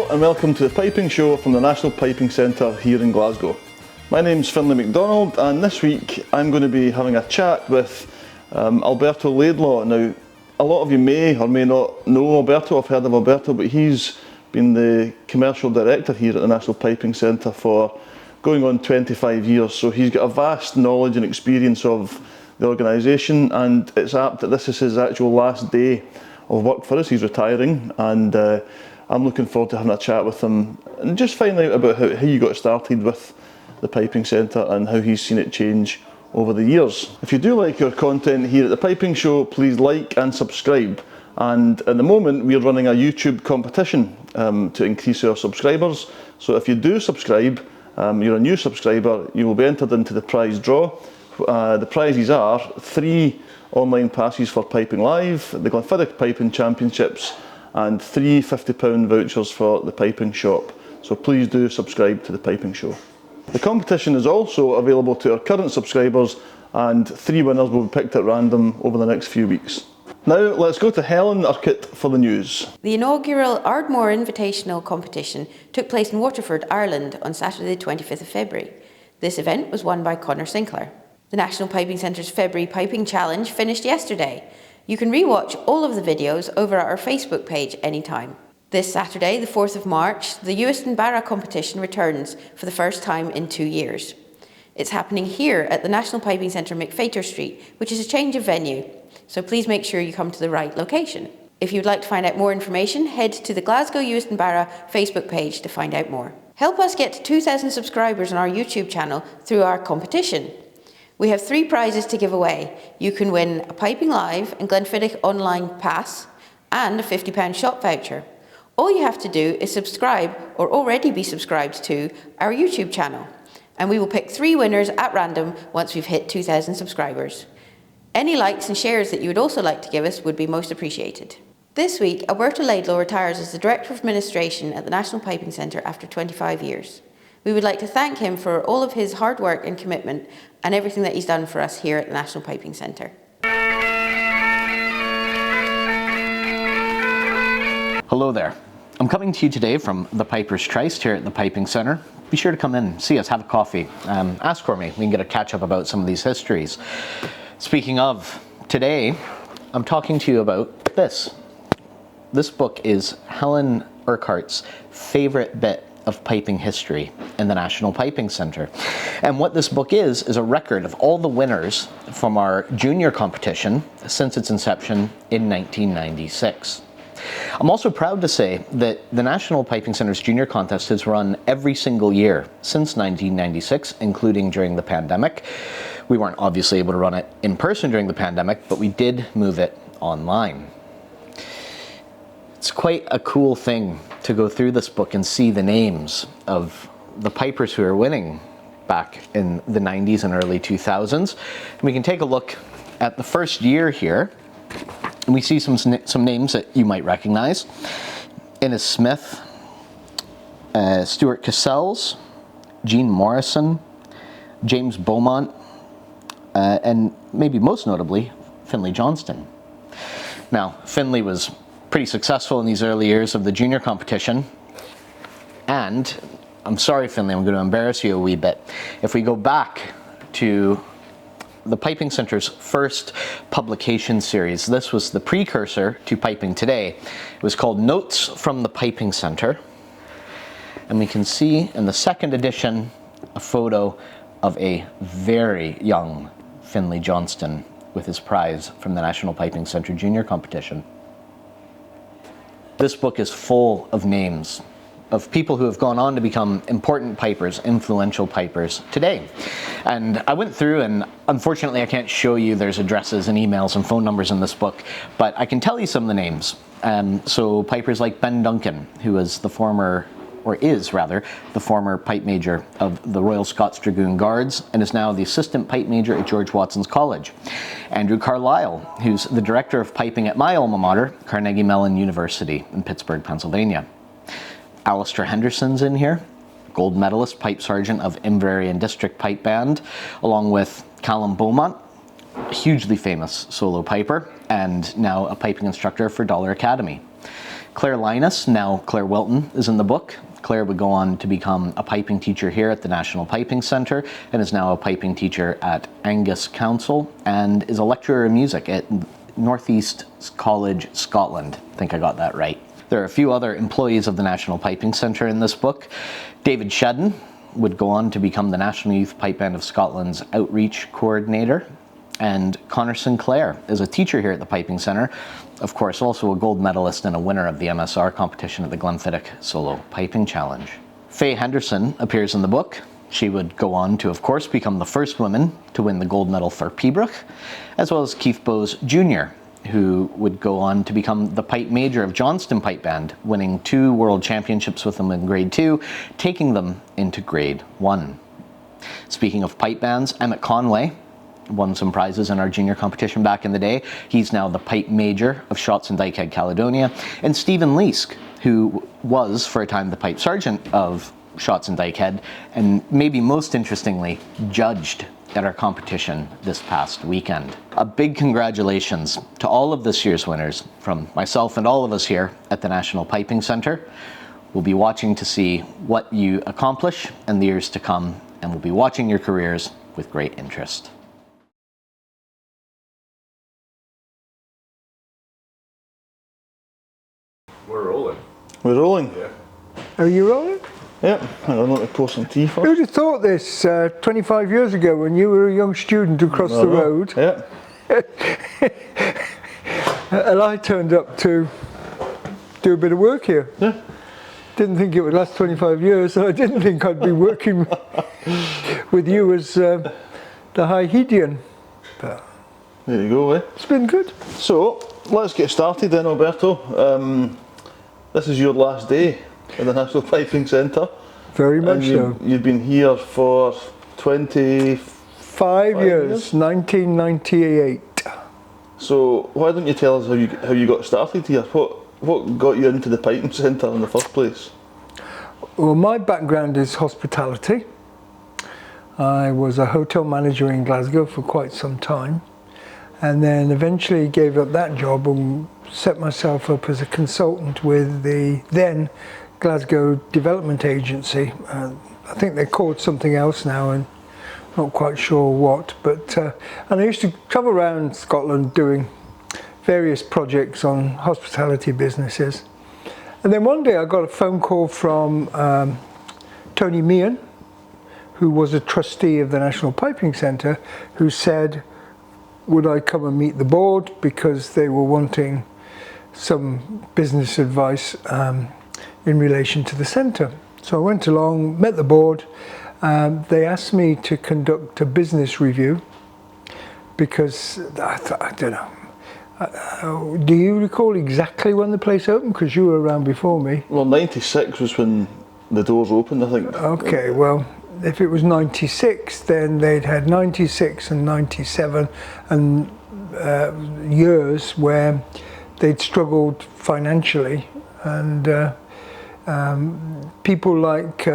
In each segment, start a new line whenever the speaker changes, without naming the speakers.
and welcome to the Piping Show from the National Piping Centre here in Glasgow. My name's Finlay MacDonald, and this week I'm going to be having a chat with Alberto Laidlaw. Now, a lot of you may or may not know Alberto. I've heard of Alberto, but he's been the commercial director here at the National Piping Centre for going on 25 years, so he's got a vast knowledge and experience of the organisation, and it's apt that this is his actual last day of work for us. He's retiring, and I'm looking forward to having a chat with him and just finding out about how you got started with the Piping Centre and how he's seen it change over the years. If you do like your content here at the Piping Show, please like and subscribe. And at the moment we're running a YouTube competition to increase our subscribers. So if you do subscribe, you're a new subscriber, you will be entered into the prize draw. The prizes are 3 online passes for Piping Live, the Glenfiddich Piping Championships, and 3 £50 vouchers for the Piping Shop. So please do subscribe to the Piping Show. The competition is also available to our current subscribers, and 3 winners will be picked at random over the next few weeks. Now let's go to Helen Urquhart for the news.
The inaugural Ardmore Invitational competition took place in Waterford, Ireland on Saturday the 25th of February. This event was won by Conor Sinclair. The National Piping Centre's February Piping Challenge finished yesterday. You can re-watch all of the videos over at our Facebook page anytime. This Saturday, the 4th of March, the Euston Barra competition returns for the first time in 2 years. It's happening here at the National Piping Centre, McFater Street, which is a change of venue, so please make sure you come to the right location. If you'd like to find out more information, head to the Glasgow Euston Barra Facebook page to find out more. Help us get to 2,000 subscribers on our YouTube channel through our competition. We have 3 prizes to give away. You can win a Piping Live and Glenfiddich online pass and a £50 shop voucher. All you have to do is subscribe or already be subscribed to our YouTube channel, and we will pick 3 winners at random once we've hit 2,000 subscribers. Any likes and shares that you would also like to give us would be most appreciated. This week, Alberto Laidlaw retires as the Director of Administration at the National Piping Centre after 25 years. We would like to thank him for all of his hard work and commitment and everything that he's done for us here at the National Piping Centre.
Hello there. I'm coming to you today from the Piper's Tryst here at the Piping Centre. Be sure to come in, see us, have a coffee, ask for me. We can get a catch up about some of these histories. Speaking of, today I'm talking to you about this. This book is Helen Urquhart's favourite bit of piping history in the National Piping Centre. And what this book is a record of all the winners from our junior competition since its inception in 1996. I'm also proud to say that the National Piping Centre's junior contest has run every single year since 1996, including during the pandemic. We weren't obviously able to run it in person during the pandemic, but we did move it online. It's quite a cool thing to go through this book and see the names of the pipers who are winning back in the 90s and early 2000s. And we can take a look at the first year here, and we see some names that you might recognize. Innes Smith, Stuart Cassells, Jean Morrison, James Beaumont, and maybe most notably, Finlay Johnston. Now, Finlay was pretty successful in these early years of the junior competition, and I'm sorry, Finlay, I'm going to embarrass you a wee bit. If we go back to the Piping Centre's first publication series, this was the precursor to Piping Today. It was called Notes from the Piping Centre, and we can see in the second edition a photo of a very young Finlay Johnston with his prize from the National Piping Centre Junior Competition. This book is full of names of people who have gone on to become important pipers, influential pipers today. And I went through, and unfortunately I can't show you, there's addresses and emails and phone numbers in this book, but I can tell you some of the names. So pipers like Ben Duncan, who was the former, or is rather, the former pipe major of the Royal Scots Dragoon Guards and is now the assistant pipe major at George Watson's College. Andrew Carlisle, who's the director of piping at my alma mater, Carnegie Mellon University in Pittsburgh, Pennsylvania. Alistair Henderson's in here, gold medalist pipe sergeant of Inveraray and District Pipe Band, along with Callum Beaumont, hugely famous solo piper, and now a piping instructor for Dollar Academy. Claire Linus, now Claire Wilton, is in the book. Claire would go on to become a piping teacher here at the National Piping Centre and is now a piping teacher at Angus Council and is a lecturer in music at North East College, Scotland. I think I got that right. There are a few other employees of the National Piping Centre in this book. David Shedden would go on to become the National Youth Pipe Band of Scotland's outreach coordinator. And Connor Sinclair is a teacher here at the Piping Centre, of course also a gold medalist and a winner of the MSR competition at the Glenfiddich Solo Piping Challenge. Faye Henderson appears in the book. She would go on to, of course, become the first woman to win the gold medal for Peabrook, as well as Keith Bowes Jr., who would go on to become the pipe major of Johnston Pipe Band, winning 2 world championships with them in grade 2, taking them into grade 1. Speaking of pipe bands, Emmett Conway won some prizes in our junior competition back in the day. He's now the pipe major of Shotts and Dykehead, Caledonia. And Stephen Leask, who was for a time the pipe sergeant of Shotts and Dykehead, and maybe most interestingly, judged at our competition this past weekend. A big congratulations to all of this year's winners from myself and all of us here at the National Piping Centre. We'll be watching to see what you accomplish in the years to come, and we'll be watching your careers with great interest.
We're rolling.
We're rolling.
Yeah.
Are you rolling?
Yep, hang on, let me pour some tea first.
Who'd have thought this 25 years ago when you were a young student across the road?
Yeah.
And I turned up to do a bit of work here.
Yeah.
Didn't think it would last 25 years, and I didn't think I'd be working with you as the High Hedian. But
There you go, eh?
it's been good.
So, let's get started then, Alberto. This is your last day at the National Piping Centre.
Very much
And
so.
You've been here for 5
5 years, 1998.
So why don't you tell us how you got started here? What got you into the Piping Centre in the first place?
Well, my background is hospitality. I was a hotel manager in Glasgow for quite some time, and then eventually gave up that job and set myself up as a consultant with the then Glasgow Development Agency. I think they're called something else now, and not quite sure what. But and I used to travel around Scotland doing various projects on hospitality businesses. And then one day I got a phone call from Tony Meehan, who was a trustee of the National Piping Centre, who said, would I come and meet the board because they were wanting some business advice in relation to the centre. So I went along, met the board. They asked me to conduct a business review because I don't know. Do you recall exactly when the place opened? Because you were around before me.
Well, 96 was when the doors opened, I think.
Okay, well, if it was 96, then they'd had 96 and 97 and years where they'd struggled financially, and people like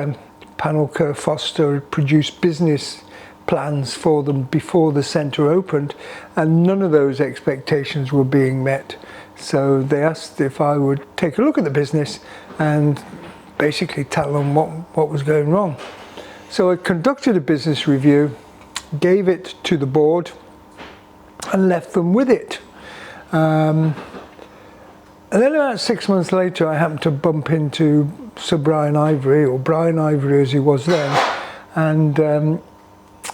Panel Kerr Foster had produced business plans for them before the centre opened, and none of those expectations were being met. So they asked if I would take a look at the business and basically tell them what was going wrong. So I conducted a business review, gave it to the board, and left them with it. And then about 6 months later, I happened to bump into Sir Brian Ivory, or Brian Ivory as he was then, and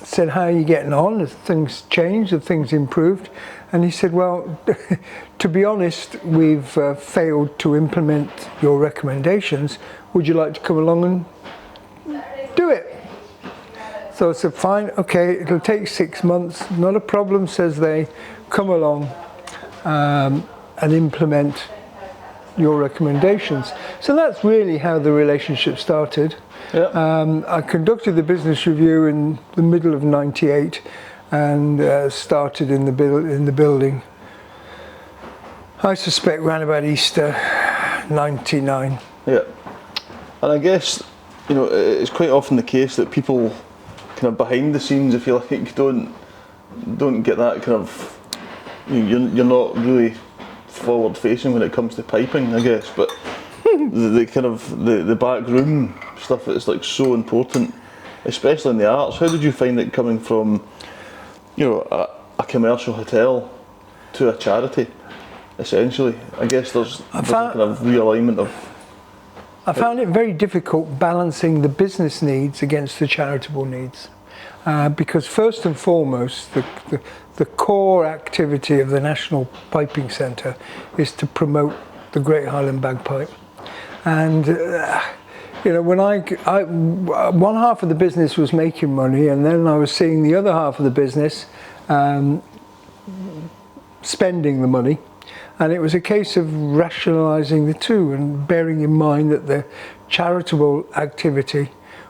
said, how are you getting on? Have things changed? Have things improved? And he said, well, to be honest, we've failed to implement your recommendations. Would you like to come along and do it? So I said, fine, okay, it'll take 6 months, not a problem, says they, come along and implement your recommendations. So that's really how the relationship started.
Yeah.
I conducted the business review in the middle of '98 and started in the building, I suspect, around about Easter '99.
Yeah. And I guess, you know, it's quite often the case that people kind of behind the scenes, if you like, don't get that kind of, you're not really forward facing when it comes to piping, I guess, but the kind of the back room stuff is like so important, especially in the arts. How did you find it coming from, you know, a commercial hotel to a charity, essentially? I guess there's a kind of realignment of...
I found it very difficult balancing the business needs against the charitable needs. Because first and foremost, the core activity of the National Piping Centre is to promote the Great Highland Bagpipe. And you know, when one half of the business was making money, and then I was seeing the other half of the business spending the money. And it was a case of rationalising the two and bearing in mind that the charitable activity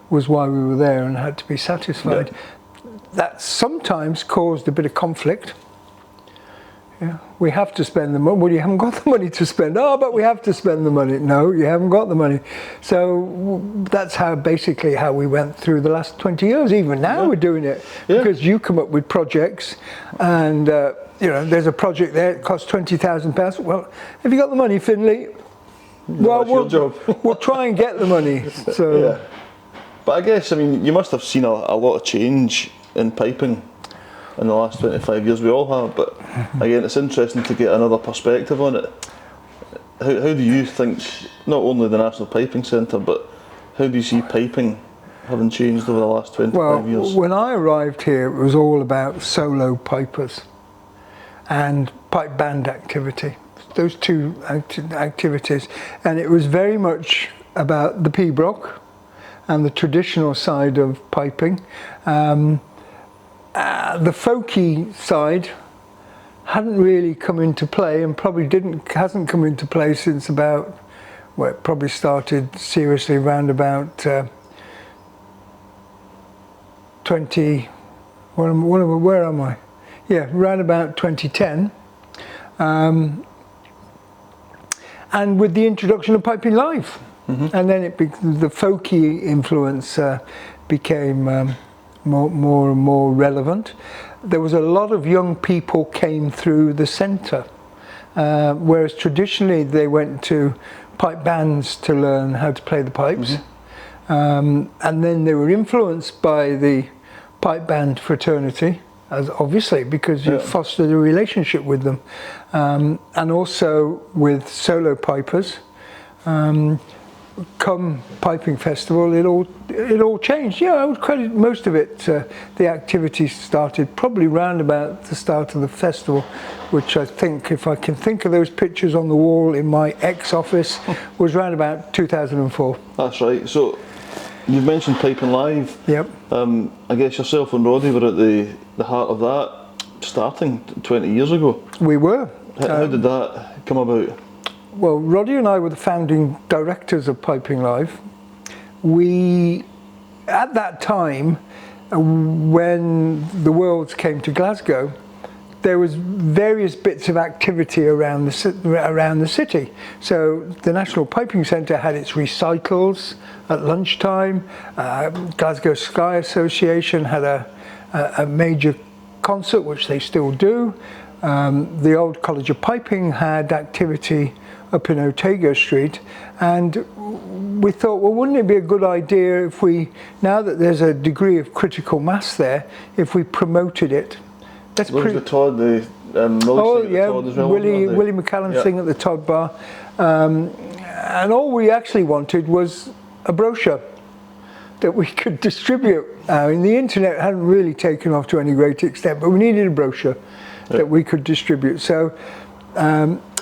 was why we were there and had to be satisfied. Yeah. That sometimes caused a bit of conflict. Yeah, we have to spend the money. Well, you haven't got the money to spend. Oh, but we have to spend the money. No, you haven't got the money. So that's basically how we went through the last 20 years. Even now we're doing it because you come up with projects and you know, there's a project there, it costs £20,000. Well, have you got the money, Finlay?
No,
well,
your job.
We'll try and get the money. So.
Yeah. But I guess, I mean, you must have seen a lot of change in piping in the last 25 years. We all have, but again, it's interesting to get another perspective on it. How do you think, not only the National Piping Centre, but how do you see piping having changed over the last 25 years?
Well, when I arrived here, it was all about solo pipers and pipe band activity, those two activities, and it was very much about the pibroch and the traditional side of piping. The folky side hadn't really come into play, and probably hasn't come into play since about, well, it probably started seriously around about 20. Where am I? Yeah, around about 2010, and with the introduction of Piping Live, and then the folky influence became more and more relevant. There was a lot of young people came through the centre, whereas traditionally they went to pipe bands to learn how to play the pipes, and then they were influenced by the pipe band fraternity, as obviously because you fostered a relationship with them, and also with solo pipers. Come Piping Festival, it all changed. Yeah, I would credit most of it. The activity started probably round about the start of the festival, which I think, if I can think of those pictures on the wall in my ex-office, was round about 2004.
That's right. So you've mentioned Piping Live.
Yep.
I guess yourself and Roddy were at the heart of that, starting 20 years ago.
We were.
How did that come about?
Well, Roddy and I were the founding directors of Piping Live. We, at that time, when the Worlds came to Glasgow, there was various bits of activity around the city. So the National Piping Centre had its recitals at lunchtime. Glasgow Sky Association had a major concert, which they still do. The old College of Piping had activity up in Otago Street, and we thought, well, wouldn't it be a good idea if we, now that there's a degree of critical mass there, if we promoted it?
The Todd, Todd as well,
Willie McCallum sing at the Todd Bar, and all we actually wanted was a brochure that we could distribute. And the internet hadn't really taken off to any great extent, but we needed a brochure that we could distribute. So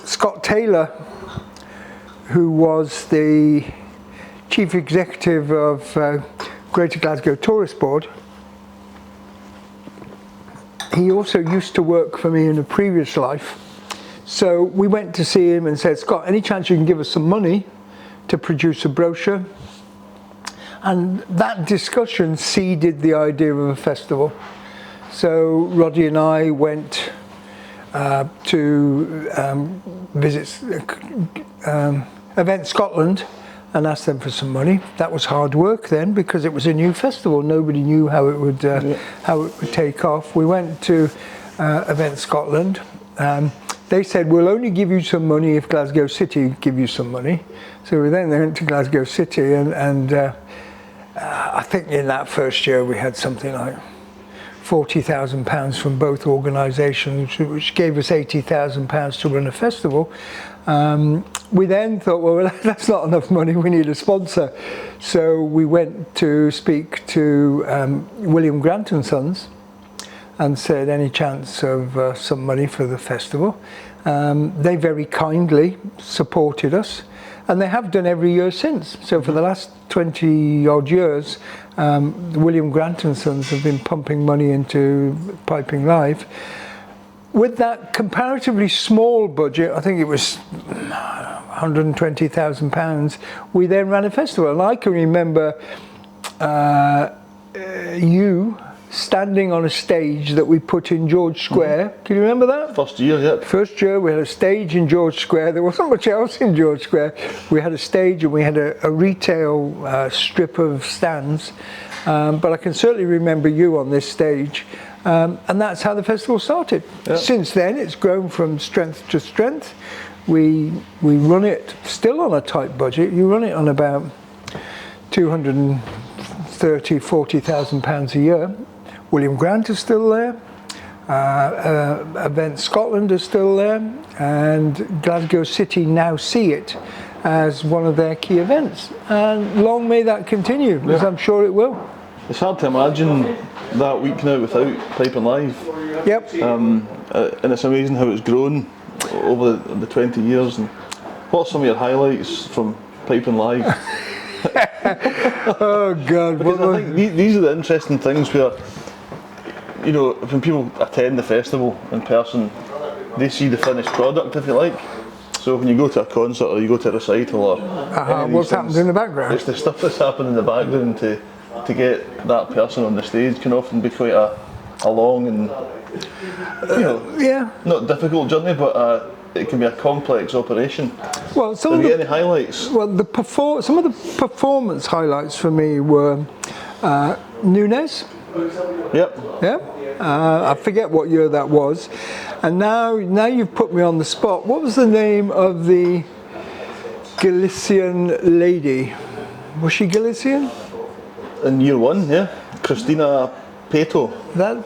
Scott Taylor, who was the chief executive of Greater Glasgow Tourist Board, he also used to work for me in a previous life. So we went to see him and said, Scott, any chance you can give us some money to produce a brochure? And that discussion seeded the idea of a festival. So Roddy and I went to visit Event Scotland and asked them for some money. That was hard work then, because it was a new festival. Nobody knew how it would take off. We went to Event Scotland. they said, we'll only give you some money if Glasgow City give you some money. So we then went to Glasgow City, and I think in that first year we had something like £40,000 from both organisations, which gave us £80,000 to run a festival. We then thought, well, that's not enough money, we need a sponsor. So we went to speak to William Grant and Sons and said, any chance of some money for the festival? They very kindly supported us, and they have done every year since. So for the last 20 odd years, William Grant and Sons have been pumping money into Piping Live. With that comparatively small budget, I think it was £120,000, we then ran a festival. And I can remember you standing on a stage that we put in George Square. Can you remember that?
First year, yep.
First year we had a stage in George Square. There wasn't much else in George Square. We had a stage and we had a retail strip of stands. But I can certainly remember you on this stage. And that's how the festival started. Yep. Since then it's grown from strength to strength. We run it still on a tight budget. You run it on about £230,000–40,000 a year. William Grant is still there, Event Scotland is still there, and Glasgow City now see it as one of their key events. And long may that continue, as I'm sure it will.
It's hard to imagine that week now without Piping Live.
Yep.
And it's amazing how it's grown over the 20 years. And what are some of your highlights from Piping Live?
Oh God!
Because I think these are the interesting things where, you know, when people attend the festival in person, they see the finished product, if you like. So when you go to a concert or you go to a recital or
what's happened in the background?
It's the stuff that's happened in the background to get that person on the stage can often be quite a long and, you know, not difficult journey, but it can be a complex operation.
Well,
Have you got any highlights?
Well, some of the performance highlights for me were Nunes.
Yep.
Yeah. I forget what year that was, and now you've put me on the spot. What was the name of the Galician lady? Was she Galician?
In year one, yeah. Christina Peto.
That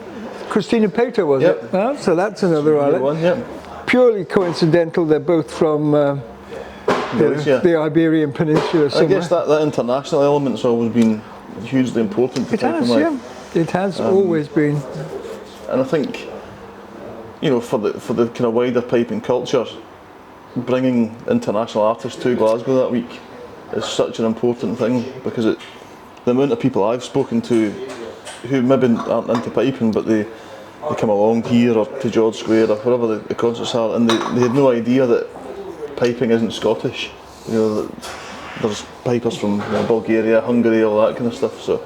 Christina Peto, was it? Oh, so that's another highlight.
Year one, yeah.
Purely coincidental. They're both from the Iberian Peninsula.
I guess that international element's always been hugely important to Piping Live.
Yeah. It has always been.
And I think, you know, for the kind of wider piping culture, bringing international artists to Glasgow that week is such an important thing, because the amount of people I've spoken to who maybe aren't into piping, but they come along here or to George Square or wherever the concerts are, and they had no idea that piping isn't Scottish. You know, there's pipers from Bulgaria, Hungary, all that kind of stuff. So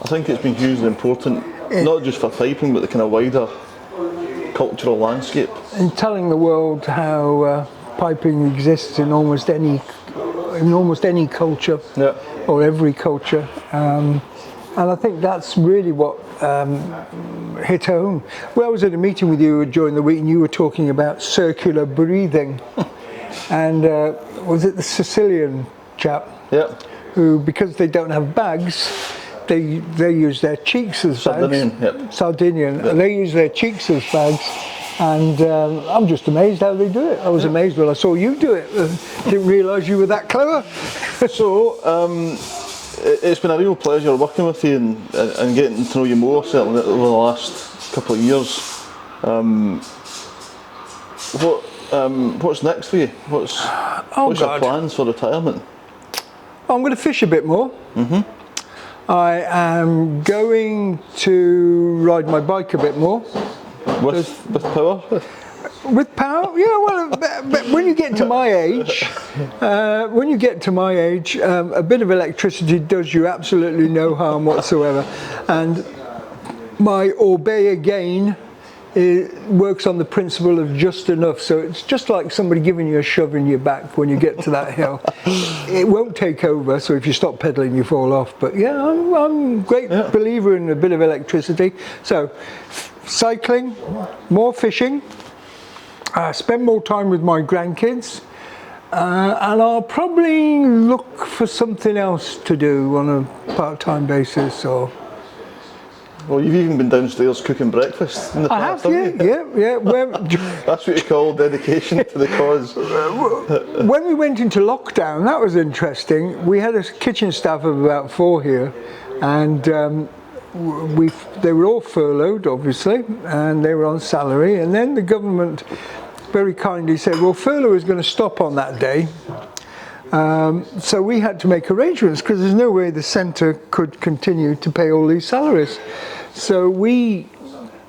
I think it's been hugely important, not just for piping, but the kind of wider cultural landscape.
In telling the world how piping exists in almost any culture, or every culture, and I think that's really what hit home. Well, I was at a meeting with you during the week, and you were talking about circular breathing, and was it the Sicilian chap? Yeah. Who, because they don't have bags, they use their cheeks as bags. Sardinian. Yep. They use their cheeks as bags, and I'm just amazed how they do it. I was amazed when I saw you do it. Didn't realise you were that clever.
So it's been a real pleasure working with you and getting to know you more, certainly over the last couple of years. What's next for you? What's your plans for retirement?
I'm going to fish a bit more. Mm-hmm. I am going to ride my bike a bit more.
With power?
With power? Yeah, well, but when you get to my age, a bit of electricity does you absolutely no harm whatsoever. And my Orbea again, it works on the principle of just enough, so it's just like somebody giving you a shove in your back when you get to that hill. It won't take over, so if you stop pedaling you fall off, but yeah, I'm a great believer in a bit of electricity. So cycling, more fishing, spend more time with my grandkids, and I'll probably look for something else to do on a part-time basis. Or
Well, you've even been downstairs cooking breakfast in the
I
past,
have,
haven't you?
yeah.
That's what you call dedication to the cause.
When we went into lockdown, that was interesting. We had a kitchen staff of about 4 here, and they were all furloughed, obviously, and they were on salary. And then the government very kindly said, well, furlough is going to stop on that day. So we had to make arrangements because there's no way the centre could continue to pay all these salaries. So we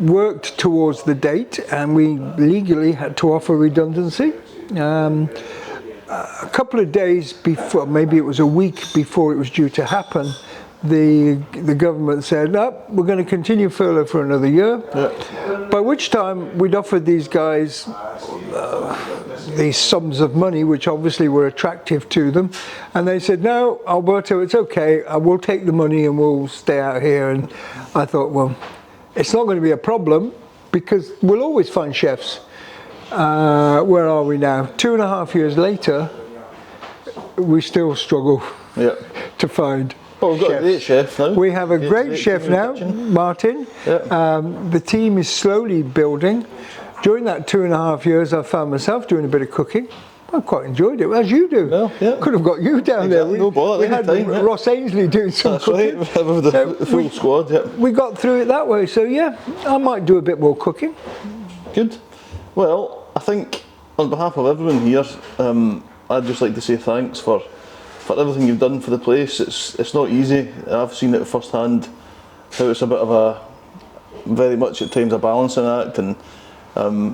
worked towards the date, and we legally had to offer redundancy. A couple of days before, maybe it was a week before it was due to happen, the government said, no, we're going to continue furlough for another year. Yeah. By which time we'd offered these guys these sums of money, which obviously were attractive to them, and they said, no, Alberto, it's okay, we'll take the money and we'll stay out here. And I thought, well, it's not going to be a problem because we'll always find chefs. Where are we now? 2.5 years later, we still struggle to find.
Well, we've got a great chef now.
We have a great chef now, Martin. Yeah. The team is slowly building. During that 2.5 years, I found myself doing a bit of cooking. I quite enjoyed it, as you do. Well, yeah. Could have got you down there.
No bother.
We had Ross Ainsley doing some cooking.
That's right, with the full squad. Yeah.
We got through it that way. So yeah, I might do a bit more cooking.
Good. Well, I think on behalf of everyone here, I'd just like to say thanks for everything you've done for the place. It's not easy. I've seen it firsthand how it's a bit of a, very much at times, a balancing act, and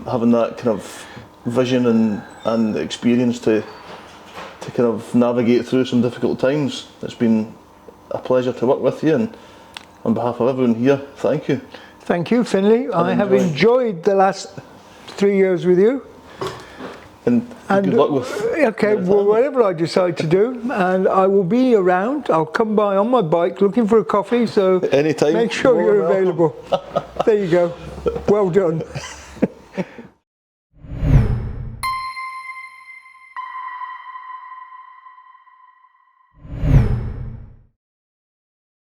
having that kind of vision and experience to kind of navigate through some difficult times. It's been a pleasure to work with you, and on behalf of everyone here, thank you.
Thank you, Finlay. I have enjoyed the last 3 years with you.
And good luck with
whatever I decide to do, and I will be around. I'll come by on my bike looking for a coffee, so
anytime.
Make sure you're available. There you go. Well done.